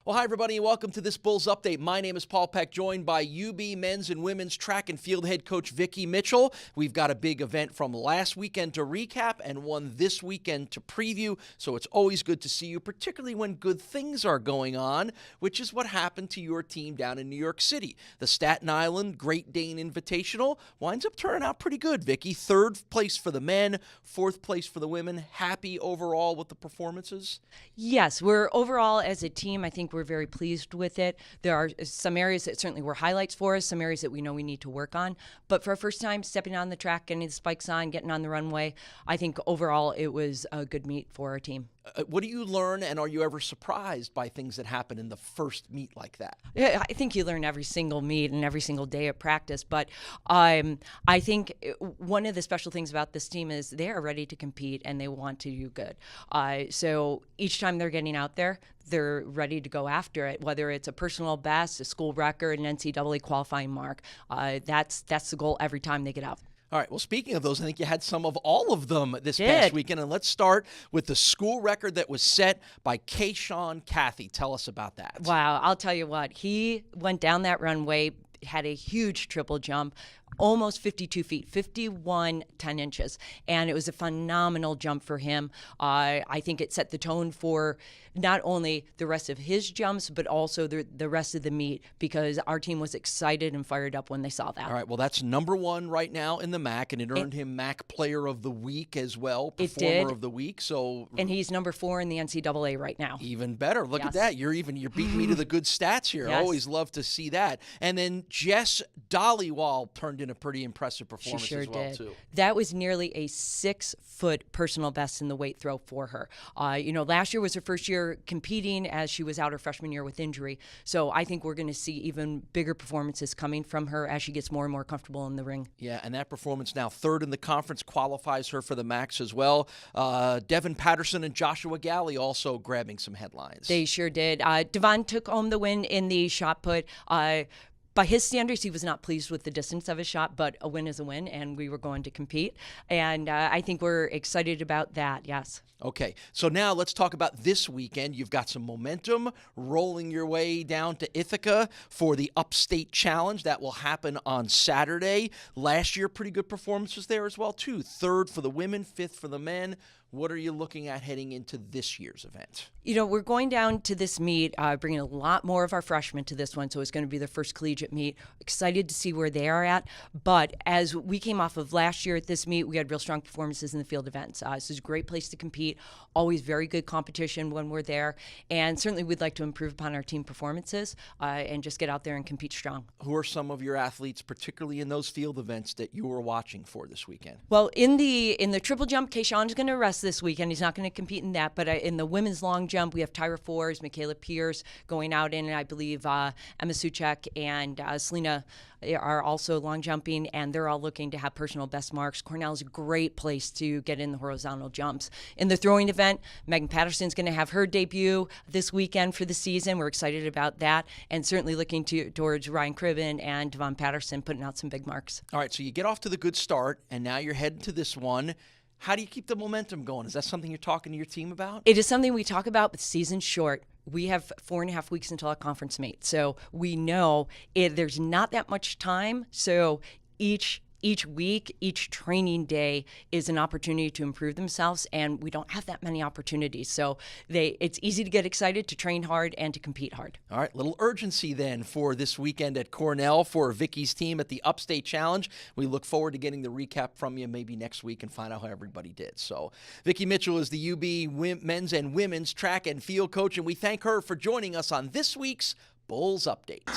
Well, hi, everybody, and welcome to this Bulls Update. My name is Paul Peck, joined by UB men's and women's track and field head coach Vicki Mitchell. We've got a big event from last weekend to recap and one this weekend to preview, so it's always good to see you, particularly when good things are going on, which is what happened to your team down in New York City. The Staten Island Great Dane Invitational winds up turning out pretty good, Vicki. Third place for the men, fourth place for the women. Happy overall with the performances? Yes, we're overall as a team, I think we're very pleased with it. There are some areas that certainly were highlights for us, some areas that we know we need to work on. But for our first time stepping on the track, getting the spikes on, getting on the runway, I think overall it was a good meet for our team. What do you learn, and are you ever surprised by things that happen in the first meet like that? Yeah, I think you learn every single meet and every single day of practice. But I think one of the special things about this team is they are ready to compete and they want to do good. So each time they're getting out there, they're ready to go after it, whether it's a personal best, a school record, an NCAA qualifying mark. That's the goal every time they get out. All right, well, speaking of those, I think you had some of all of them this past weekend. And let's start with the school record that was set by Kayshawn Cathy. Tell us about that. Wow, I'll tell you what. He went down that runway, had a huge triple jump, almost 52 feet, 51 10 inches. And it was a phenomenal jump for him. I think it set the tone for not only the rest of his jumps, but also the rest of the meet, because our team was excited and fired up when they saw that. All right, well, that's #1 right now in the MAC, and it earned him MAC Player of the Week as well, Performer of the Week. And he's #4 in the NCAA right now. Even better. Look at that. You're beating me to the good stats here. Yes. Always love to see that. And then Jess Dollywall turned in a pretty impressive performance She sure as well, did. too. That was nearly a 6-foot personal best in the weight throw for her. Last year was her first year competing as she was out her freshman year with injury. So I think we're going to see even bigger performances coming from her as she gets more and more comfortable in the ring. Yeah, and that performance, now third in the conference, qualifies her for the MACs as well. Devin Patterson and Joshua Galley also grabbing some headlines. They sure did. Devon took home the win in the shot put. By his standards, he was not pleased with the distance of his shot, but a win is a win, and we were going to compete. And I think we're excited about that, yes. Okay, so now let's talk about this weekend. You've got some momentum rolling your way down to Ithaca for the Upstate Challenge. That will happen on Saturday. Last year, pretty good performances there as well, too. Third for the women, fifth for the men. What are you looking at heading into this year's event? We're going down to this meet, bringing a lot more of our freshmen to this one, so it's going to be their first collegiate meet. Excited to see where they are at. But as we came off of last year at this meet, we had real strong performances in the field events. This is a great place to compete. Always very good competition when we're there. And certainly we'd like to improve upon our team performances and just get out there and compete strong. Who are some of your athletes, particularly in those field events, that you were watching for this weekend? Well, in the triple jump, Kayshawn's going to rest this weekend. He's not going to compete in that. But in the women's long jump, we have Tyra Forbes, Michaela Pierce going out in, and I believe Emma Suchek and Selena are also long jumping, and they're all looking to have personal best marks. Cornell is a great place to get in the horizontal jumps. In the throwing event, Megan Patterson's going to have her debut this weekend for the season. We're excited about that, and certainly looking towards Ryan Cribben and Devon Patterson putting out some big marks. All right, so you get off to the good start, and now you're heading to this one. How do you keep the momentum going? Is that something you're talking to your team about? It is something we talk about, but the season's short. We have 4.5 weeks until our conference meet. So we know there's not that much time. So each week, each training day is an opportunity to improve themselves, and we don't have that many opportunities. So it's easy to get excited, to train hard, and to compete hard. All right, little urgency then for this weekend at Cornell for Vicki's team at the Upstate Challenge. We look forward to getting the recap from you maybe next week and find out how everybody did. So Vicki Mitchell is the UB men's and women's track and field coach, and we thank her for joining us on this week's Bulls Update.